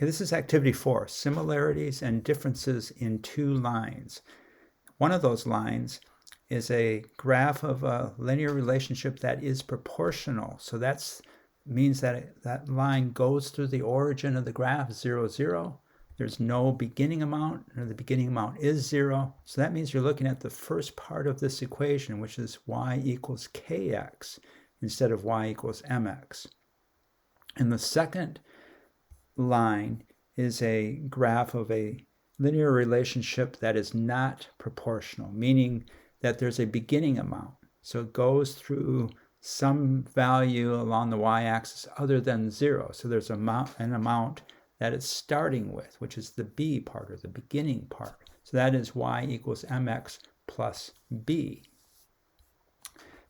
Okay, this is activity 4, similarities and differences in two lines. One of those lines is a graph of a linear relationship that is proportional. So that means that that line goes through the origin of the graph, 0, 0. There's no beginning amount, or the beginning amount is 0. So that means you're looking at the first part of this equation, which is y equals kx instead of y equals mx. And the second line is a graph of a linear relationship that is not proportional, meaning that there's a beginning amount. So it goes through some value along the y-axis other than 0. So there's an amount that it's starting with, which is the b part, or the beginning part. So that is y equals mx plus b.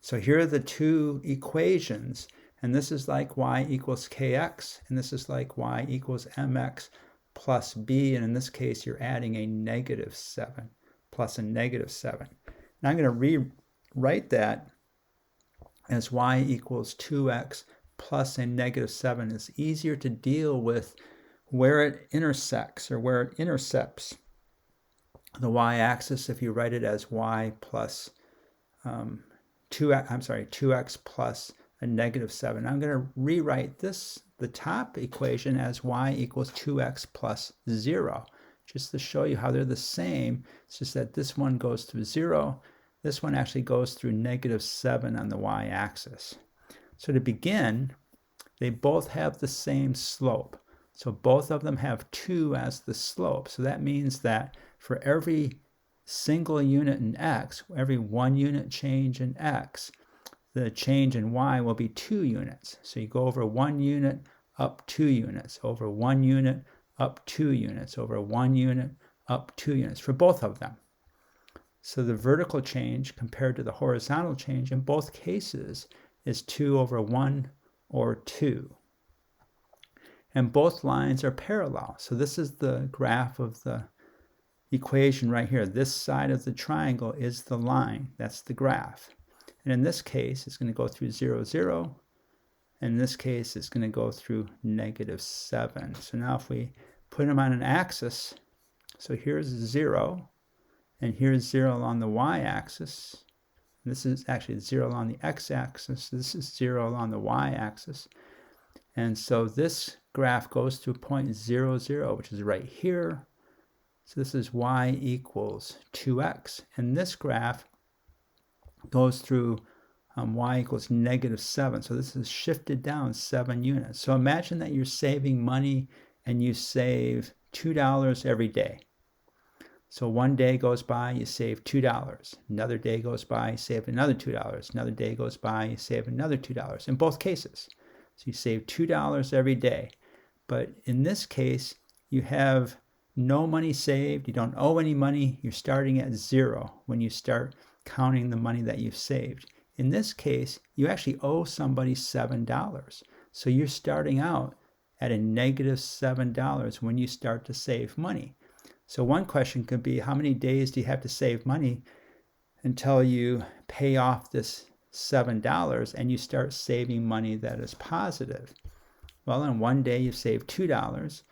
So here are the two equations, and this is like y equals kx, and this is like y equals mx plus b, and in this case you're adding a -7 plus a -7. And I'm going to rewrite that as y equals 2x plus a -7. It's easier to deal with where it intersects, or where it intercepts the y-axis if you write it as y plus 2x plus a -7. I'm going to rewrite the top equation as y equals 2x plus 0, just to show you how they're the same. It's just that this one goes through 0. This one actually goes through -7 on the y-axis. So to begin, they both have the same slope. So both of them have 2 as the slope. So that means that for every single unit in x, every 1 unit change in x, the change in y will be 2 units. So you go over 1 unit, up 2 units, over 1 unit, up 2 units, over 1 unit, up 2 units for both of them. So the vertical change compared to the horizontal change in both cases is 2 over 1 or 2. And both lines are parallel. So this is the graph of the equation right here. This side of the triangle is the line. That's the graph. And in this case, it's going to go through 0, 0. In this case, it's going to go through -7. So now if we put them on an axis, so here's 0, and here's 0 along the y-axis. This is actually 0 along the x-axis. This is 0 along the y-axis. And so this graph goes to point 0, 0, which is right here. So this is y equals 2x. And this graph goes through y equals -7. So this is shifted down 7 units. So imagine that you're saving money and you save $2 every day. So one day goes by, you save $2. Another day goes by, you save another $2. Another day goes by, you save another $2 in both cases. So you save $2 every day. But in this case, you have no money saved. You don't owe any money. You're starting at 0 when you start counting the money that you've saved. In this case, you actually owe somebody $7. So you're starting out at a -7 when you start to save money. So one question could be, how many days do you have to save money until you pay off this $7 and you start saving money that is positive? Well, in one day you've saved $2.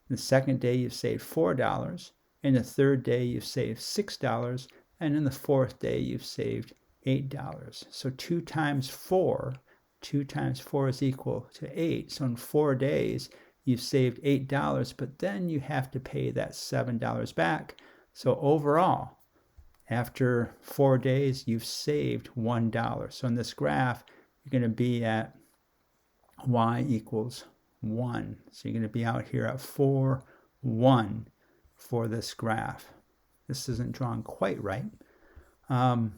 The second day you've saved $4. In the third day you've saved $6. And in the fourth day you've saved $8. So 2 times 4 is equal to 8. So in 4 days you've saved $8, but then you have to pay that $7 back. So overall, after 4 days, you've saved $1. So in this graph, you're going to be at y equals 1. So you're going to be out here at 4, 1 for this graph. This isn't drawn quite right. All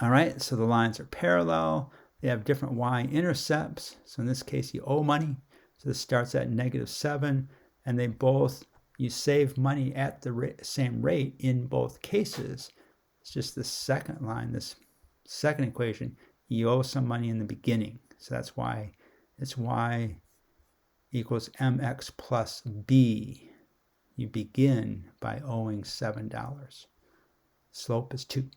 right, so the lines are parallel. They have different y-intercepts. So in this case, you owe money. So this starts at -7, and you save money at the same rate in both cases. It's just the second line, this second equation, you owe some money in the beginning. So that's why it's y equals mx plus b. You begin by owing $7. Slope is 2.